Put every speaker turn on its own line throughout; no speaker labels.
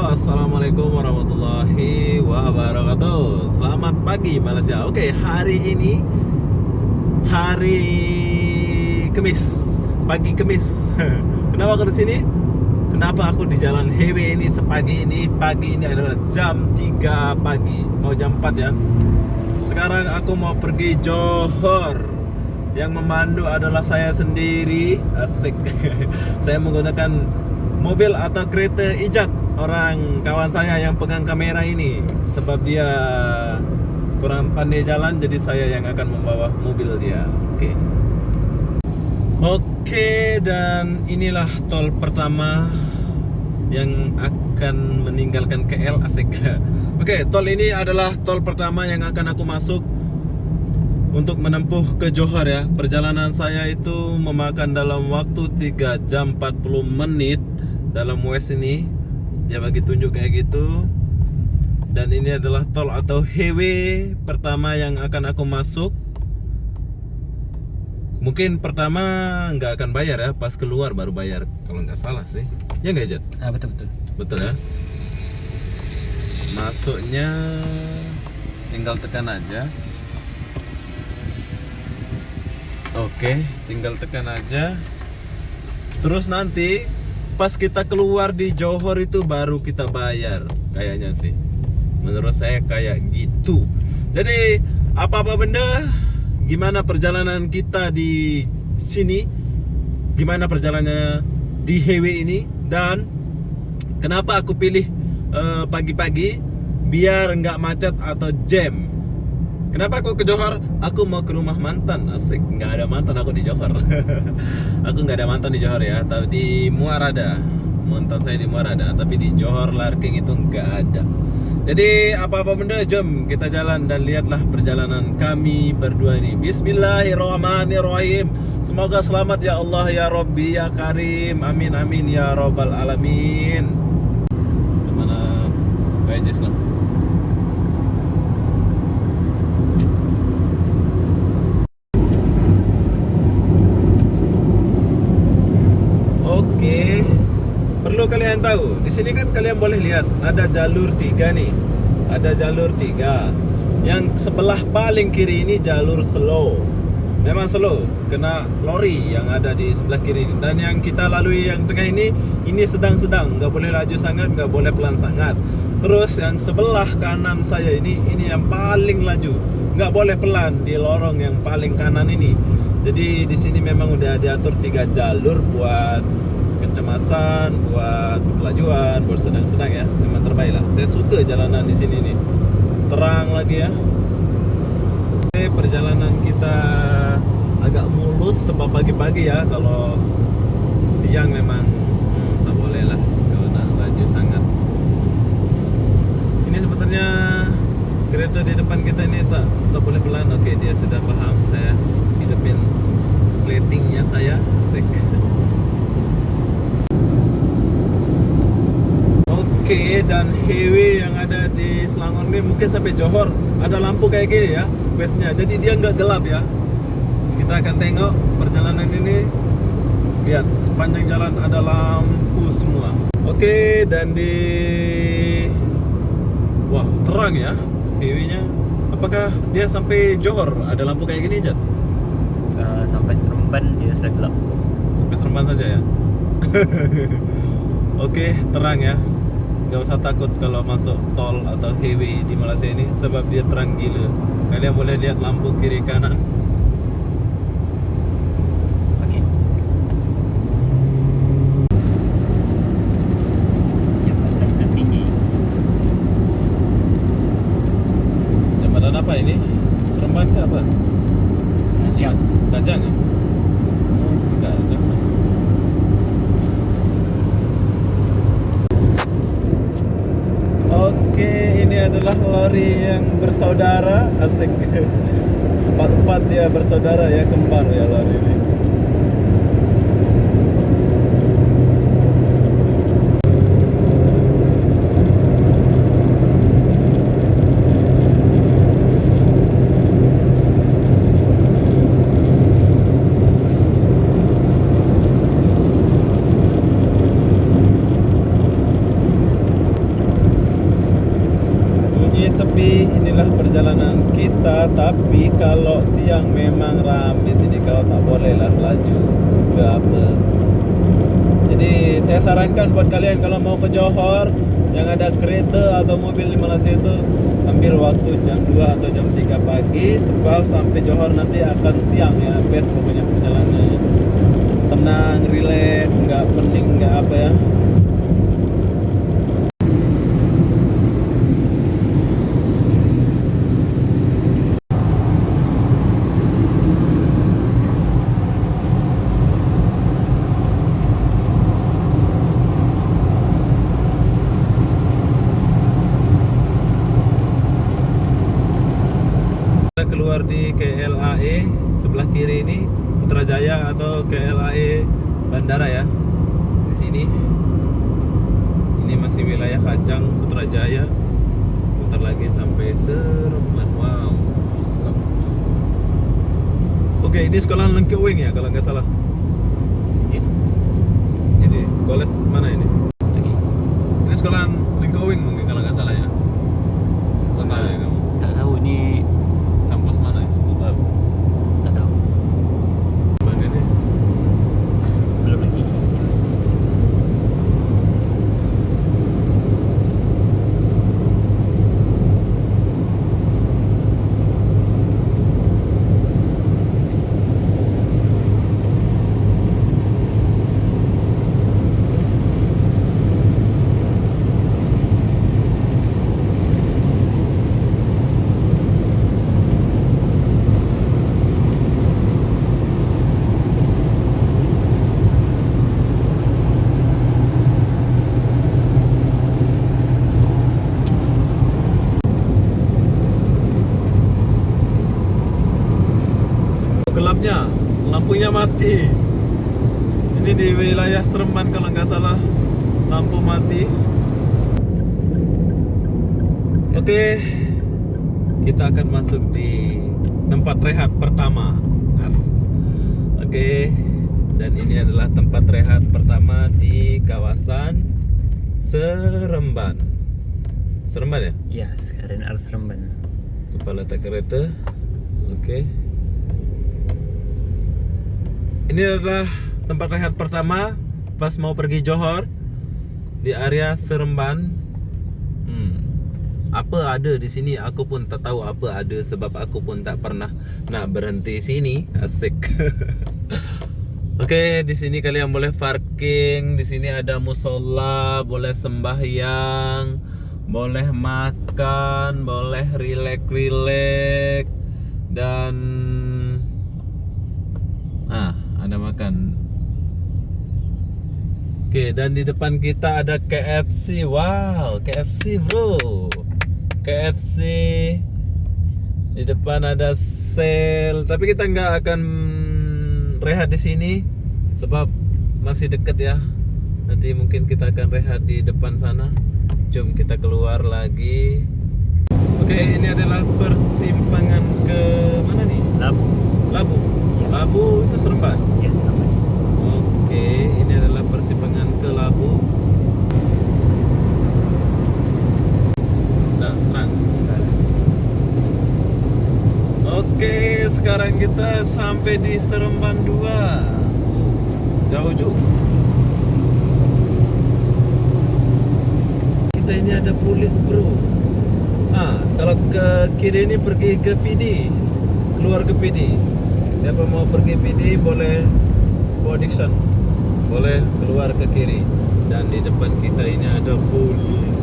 Assalamualaikum warahmatullahi wabarakatuh. Selamat pagi Malaysia. Oke, hari ini hari Kamis, pagi Kamis. Kenapa aku di sini? Kenapa aku di jalan highway ini sepagi ini? Pagi ini adalah jam 3 pagi, mau jam 4 ya. Sekarang aku mau pergi Johor. Yang memandu adalah saya sendiri. Asik. Saya menggunakan mobil atau kereta ijat orang kawan saya yang pegang kamera ini. Sebab dia kurang pandai jalan, jadi saya yang akan membawa mobil dia. Oke, dan inilah tol pertama yang akan meninggalkan KL. Asik. Oke, tol ini adalah tol pertama yang akan aku masuk untuk menempuh ke Johor ya. Perjalanan saya itu memakan dalam waktu 3 jam 40 menit dalam Waze ini. Dia bagi tunjuk kayak gitu. Dan ini adalah tol atau highway pertama yang akan aku masuk. Mungkin pertama nggak akan bayar ya, pas keluar baru bayar kalau nggak salah sih. Ya nggak, Jat?
Betul.
Betul ya. Masuknya tinggal tekan aja. Oke, tinggal tekan aja. Terus nanti pas kita keluar di Johor itu baru kita bayar. Kayaknya sih, menurut saya kayak gitu. Jadi apa-apa benda, gimana perjalanan kita di sini, gimana perjalanannya di highway ini, dan kenapa aku pilih pagi-pagi biar nggak macet atau jam. Kenapa aku ke Johor? Aku mau ke rumah mantan. Asik, nggak ada mantan aku di Johor. Aku nggak ada mantan di Johor ya, tapi di Muar ada. Mantan saya di Muar ada, tapi di Johor Larking itu nggak ada. Jadi apa-apa benda, jom kita jalan dan lihatlah perjalanan kami berdua ini. Bismillahirrahmanirrahim. Semoga selamat ya Allah ya Rabbi ya Karim. Amin amin ya Rabbal alamin. Cemana kayak lah. Oke, perlu kalian tahu, di sini kan kalian boleh lihat ada jalur 3 nih. Ada jalur 3. Yang sebelah paling kiri ini jalur slow. Memang slow, kena lori yang ada di sebelah kiri ini. Dan yang kita lalui yang tengah ini sedang-sedang, nggak boleh laju sangat, nggak boleh pelan sangat. Terus yang sebelah kanan saya ini yang paling laju, nggak boleh pelan di lorong yang paling kanan ini. Jadi di sini memang udah diatur 3 jalur buat kecemasan, buat kelajuan, buat sedang-sedang ya. Memang terbaik lah. Saya suka jalanan di sini nih. Terang lagi ya. Oke, perjalanan kita agak mulus sebab pagi-pagi ya. Kalau siang memang tak boleh lah kalau nak laju sangat. Ini sebetulnya kereta di depan kita ini tak boleh pelan. Oke, dia sudah paham. Saya hidupin slatingnya saya. Asik. Oke, dan highway yang ada di Selangor ini mungkin sampai Johor ada lampu kayak gini ya, Waze-nya. Jadi dia nggak gelap ya. Kita akan tengok perjalanan ini. Lihat sepanjang jalan ada lampu semua. Oke, dan wah, terang ya highway-nya. Apakah dia sampai Johor ada lampu kayak gini, Jat?
Sampai Seremban dia sudah gelap.
Sampai Seremban saja ya. Oke, terang ya. Gak usah takut kalau masuk tol atau highway di Malaysia ini, sebab dia terang gila. Kalian boleh lihat lampu kiri kanan.
Oke. Jambatan tertinggi.
Jembatan apa ini? Seremban ke apa?
Kajang.
Kajang ya? Oh, situ Kajang. Oke, ini adalah lori yang bersaudara. Asik. Empat dia bersaudara ya, kembar ya lori ini. adalah perjalanan kita, tapi kalau siang memang rame sini, kalau tak boleh lah laju ke apa. Jadi saya sarankan buat kalian kalau mau ke Johor yang ada kereta atau mobil di Malaysia itu, ambil waktu jam 2 atau jam 3 pagi, sebab sampai Johor nanti akan siang ya. Best pokoknya perjalanannya, tenang, relax, nggak pening, nggak apa ya. Kita keluar di KLAE sebelah kiri ini, Putrajaya atau KLAE Bandara ya. Di sini. Ini masih wilayah Kajang, Putrajaya. Bentar lagi sampai Seremban. Wow, awesome. Oke, ini sekolah Lengkewing ya kalau nggak salah.
Ya.
Ini koles mana ini?
Oke.
Ini sekolah Lengkewing mungkin kalau nggak salah ya. Kau tahu ya kamu?
Tak tahu ni,
Kampus mana ya? Kau tahu?
tak tahu.
Mana ini?
Belum lagi.
Gelapnya, lampunya mati. Ini di wilayah Seremban kalau nggak salah, lampu mati. Oke, kita akan masuk di tempat rehat pertama. Oke, dan ini adalah tempat rehat pertama di kawasan Seremban. Seremban ya?
Ya, sekarang harus Seremban.
Kepala letak kereta. Oke. Ini adalah tempat rehat pertama pas mau pergi Johor di area Seremban. Apa ada di sini aku pun tak tahu apa ada, sebab aku pun tak pernah nak berhenti sini. Asik. Oke, di sini kalian boleh parking, di sini ada musola, boleh sembahyang, boleh makan, boleh rileks dan ada makan. Oke, dan di depan kita ada KFC. Wow, KFC bro. KFC. Di depan ada sale, tapi kita nggak akan rehat di sini sebab masih dekat ya. Nanti mungkin kita akan rehat di depan sana. Jom kita keluar lagi. Oke, ini adalah persimpangan ke mana nih?
Labu.
Labu.
Ya.
Labu itu Seremban.
Ya, Seremban.
Oke, ini adalah persimpangan ke Labu. Nah, terang. Oke, sekarang kita sampai di Seremban 2. Jauh juga. Kita ini ada polis bro. Kalau ke kiri ini pergi ke PD, keluar ke PD. Siapa mau pergi PD boleh bawa Dixon, boleh keluar ke kiri. Dan di depan kita ini ada polis.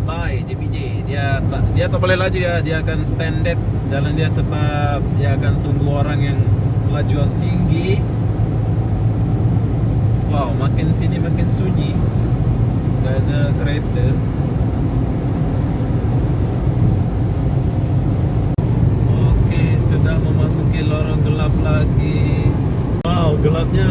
Bye JPJ. Dia tak boleh laju ya. Dia akan standard jalan dia sebab dia akan tunggu orang yang kelajuan tinggi. Wow, makin sini makin sunyi. Gak ada kereta. Oke, sudah memasuki lorong gelap lagi. Wow, gelapnya.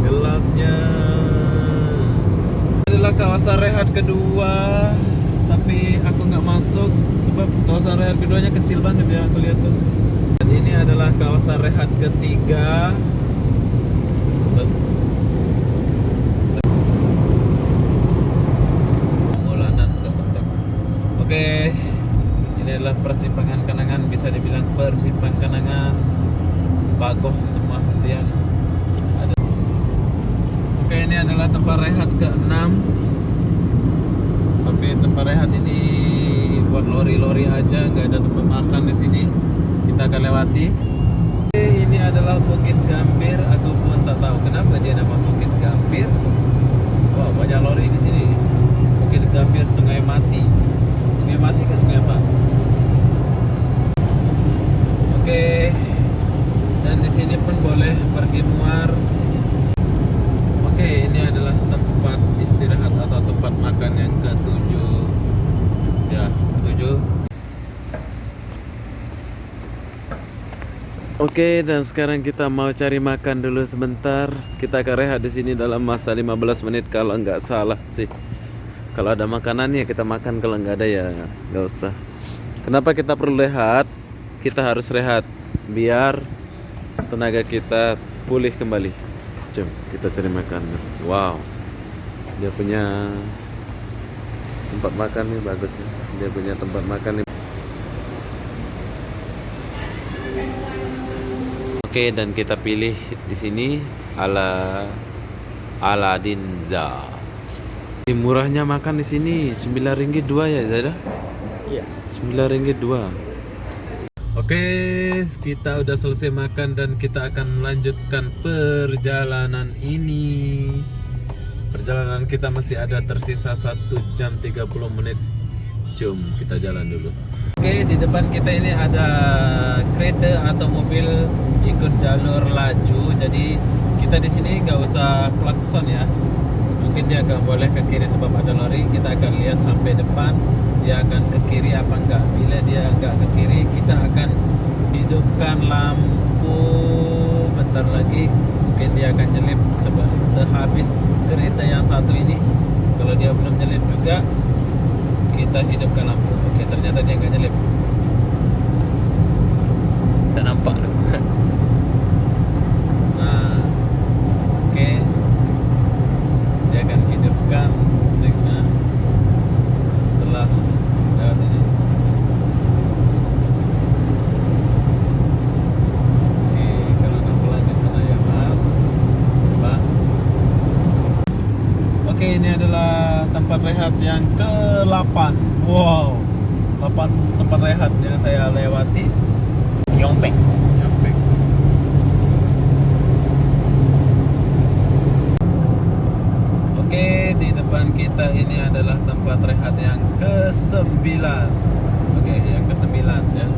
Gelapnya. Ini adalah kawasan rehat kedua, tapi aku nggak masuk sebab kawasan rehat keduanya kecil banget ya, aku lihat tuh. Dan ini adalah kawasan rehat ketiga. Mulanan udah kontak. Oke, ini adalah persimpangan Kenangan, bisa dibilang persimpangan Kenangan, Bagoh semua hentian ada. Oke, ini adalah tempat rehat ke-6. Tapi tempat rehat ini buat lori-lori aja, nggak ada tempat makan di sini. Kita akan lewati. Ini adalah Bukit Gambir. Aku pun tak tahu kenapa dia nama Bukit Gambir. Wah, banyak lori di sini. Bukit Gambir, Sungai Mati. Sungai Mati ke Sungai apa? Oke. Dan di sini pun boleh pergi muar. Oke, ini adalah tempat istirahat atau tempat makan yang ke-7. Ya, ke-7. Oke, dan sekarang kita mau cari makan dulu sebentar. Kita akan rehat di sini dalam masa 15 menit kalau nggak salah sih. Kalau ada makanan ya kita makan, kalau nggak ada ya nggak usah. Kenapa kita perlu rehat? Kita harus rehat biar tenaga kita pulih kembali. Jom kita cari makan. Wow, dia punya tempat makan nih, bagus ya. Dia punya tempat makan nih. Oke, dan kita pilih di sini ala Aladinza. Murahnya makan di sini, Rp9 2 ya, Zada?
Iya.
Rp9 2. Oke, kita udah selesai makan dan kita akan melanjutkan perjalanan ini. Perjalanan kita masih ada tersisa 1 jam 30 menit. Jom kita jalan dulu. Oke, di depan kita ini ada kereta atau mobil ikut jalur laju. Jadi kita di sini nggak usah klakson ya. Mungkin dia nggak boleh ke kiri sebab ada lori. Kita akan lihat sampai depan dia akan ke kiri apa enggak. Bila dia nggak ke kiri, kita akan hidupkan lampu. Bentar lagi mungkin dia akan nyelip sehabis kereta yang satu ini. Kalau dia belum nyelip juga, kita hidupkan lampu. Oke, ternyata dia nggak nyelip.
Tak nampak tu.
Nah, oke, dia akan hidupkan sticknya setelah lewat ini. Oke, kalau nggak pelan di sana ya Mas. Coba. Oke, ini adalah tempat rehat yang ke-8. Wow, 8 tempat rehat yang saya lewati.
Yompek.
Nyampe. Oke, di depan kita ini adalah tempat rehat yang ke-9. Oke, yang ke-9 ya.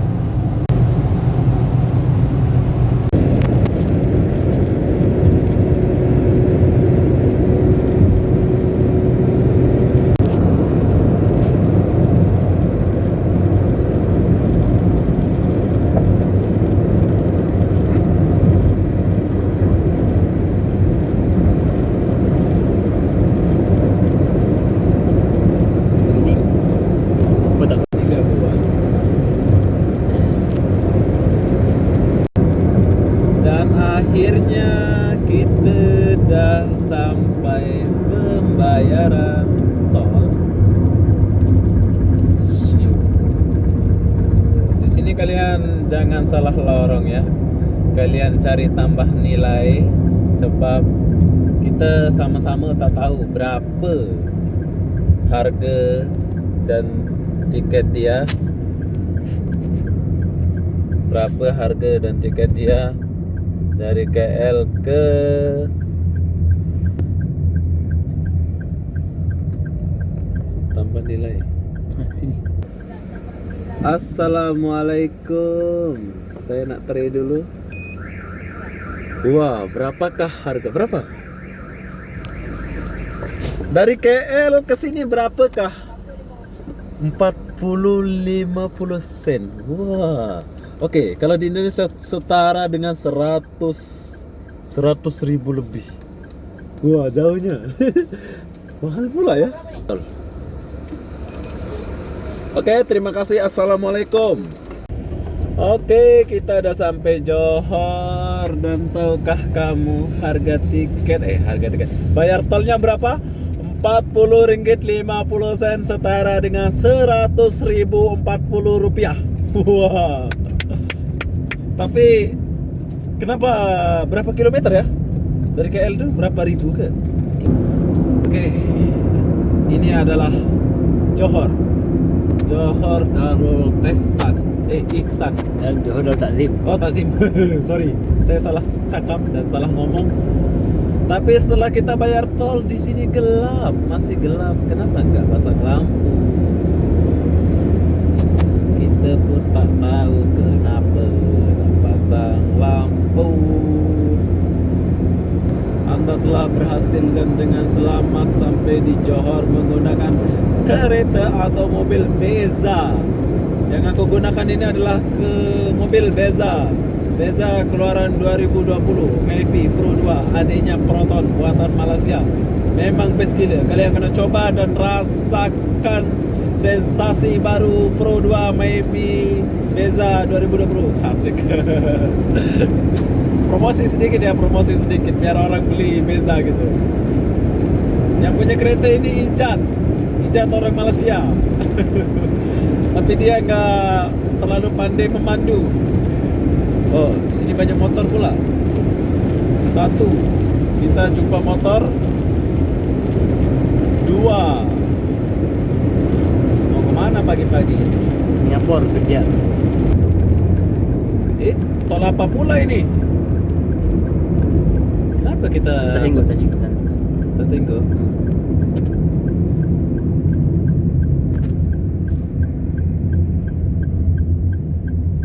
Betul.
3 bulan. Dan akhirnya kita dah sampai pembayaran tol. Di sini kalian jangan salah lorong ya. Kalian cari tambah nilai sebab kita sama-sama tak tahu berapa harga dan tiket dia. Berapa harga dan tiket dia dari KL ke tambah nilai.
Sini.
Assalamualaikum. Saya nak try dulu. Wah, berapakah harga? Berapa? Dari KL ke sini berapakah? 40-50 sen. Wah. Oke, kalau di Indonesia setara dengan 100 ribu lebih. Wah, jauhnya. Mahal pula ya. Oke, terima kasih. Assalamualaikum. Oke, kita udah sampai Johor. Dan tahukah kamu harga tiket? Bayar tolnya berapa? Rp40 50 setara dengan Rp100.040. Wah. Tapi kenapa berapa kilometer ya? Dari KL tuh berapa ribu ke? Oke. Ini adalah Johor. Johor Darul Ihsan.
Dan Johor Darul Takzim.
Oh, Takzim. Sorry, saya salah cakap dan salah ngomong. Tapi setelah kita bayar tol di sini gelap, masih gelap. Kenapa nggak pasang lampu? Kita pun tak tahu kenapa tak pasang lampu. Anda telah berhasil dan dengan selamat sampai di Johor menggunakan kereta atau mobil Beza. Yang aku gunakan ini adalah mobil Beza keluaran 2020 Mavic Pro 2, adanya Proton buatan Malaysia. Memang best gila. Kalian kena coba dan rasakan sensasi baru Pro 2 Mavic Beza 2020. Asik. promosi sedikit biar orang beli Beza gitu. Yang punya kereta ini Ijat orang Malaysia. Tapi dia nggak terlalu pandai memandu. Oh, di sini banyak motor pula. Satu, kita jumpa motor. Dua, mau kemana pagi-pagi?
Singapura kerja.
Tol apa pula ini? Kenapa kita tertinggal?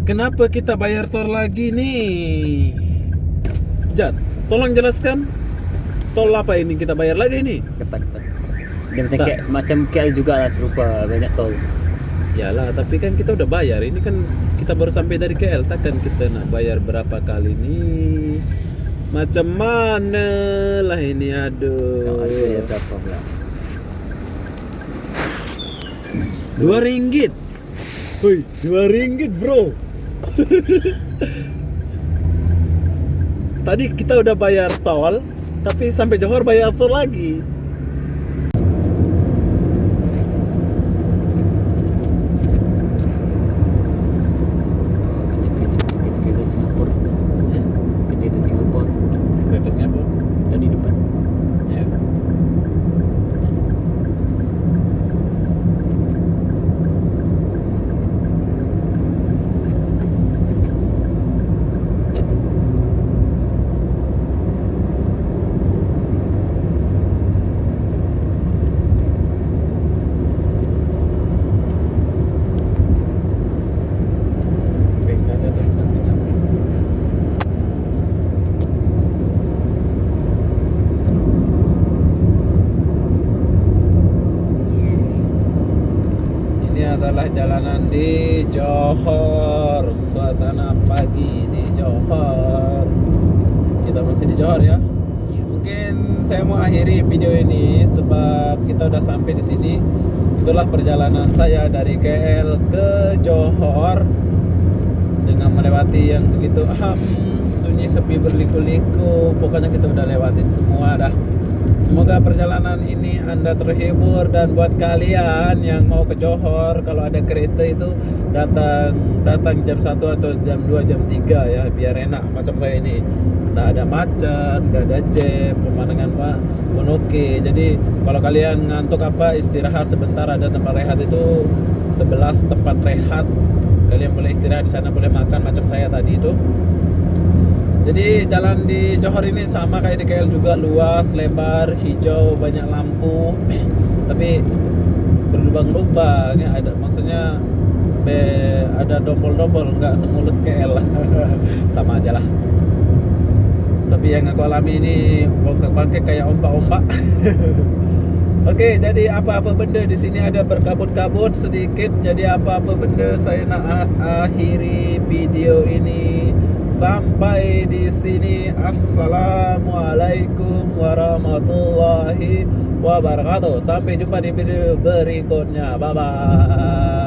Kenapa kita bayar tol lagi nih? Jat, tolong jelaskan. Tol apa ini kita bayar lagi nih?
Depan. Dia macam KL juga lah, serupa banyak tol.
Yalah, tapi kan kita udah bayar. Ini kan kita baru sampai dari KL. Takkan kita nak bayar berapa kali nih? Macam mana lah ini, aduh.
Ada berapa pula?
RM2. Woi, RM2 bro. Tadi kita udah bayar tol, tapi sampai Johor bayar tol lagi.
Kereta Singapura. Kereta Singapura.
Kereta Singapura.
Tadi depan.
Ya. Adalah jalanan di Johor, suasana pagi di Johor. Kita masih di Johor ya. Mungkin saya mau akhiri video ini sebab kita udah sampai di sini. Itulah perjalanan saya dari KL ke Johor dengan melewati yang begitu sunyi, sepi, berliku-liku. Pokoknya kita udah lewati semua dah. Semoga perjalanan ini Anda terhibur, dan buat kalian yang mau ke Johor, kalau ada kereta itu datang jam 1 atau jam 2, jam 3 ya, biar enak macam saya ini. Nggak ada macet, nggak ada jam, pemandangan pun oke. Jadi kalau kalian ngantuk istirahat sebentar, ada tempat rehat itu 11 tempat rehat. Kalian boleh istirahat di sana, boleh makan macam saya tadi itu. Jadi jalan di Johor ini sama kayak di KL juga, luas, lebar, hijau, banyak lampu. Tapi berlubang-lubang ya, ada ada dompol-dompol, nggak semulus KL. Sama aja lah. Tapi yang aku alami ini bangkit kayak ombak-ombak. Oke, jadi apa-apa benda di sini ada berkabut-kabut sedikit. Jadi apa-apa benda saya nak akhiri video ini. Sampai di sini. Assalamualaikum warahmatullahi wabarakatuh. Sampai jumpa di video berikutnya. Bye bye.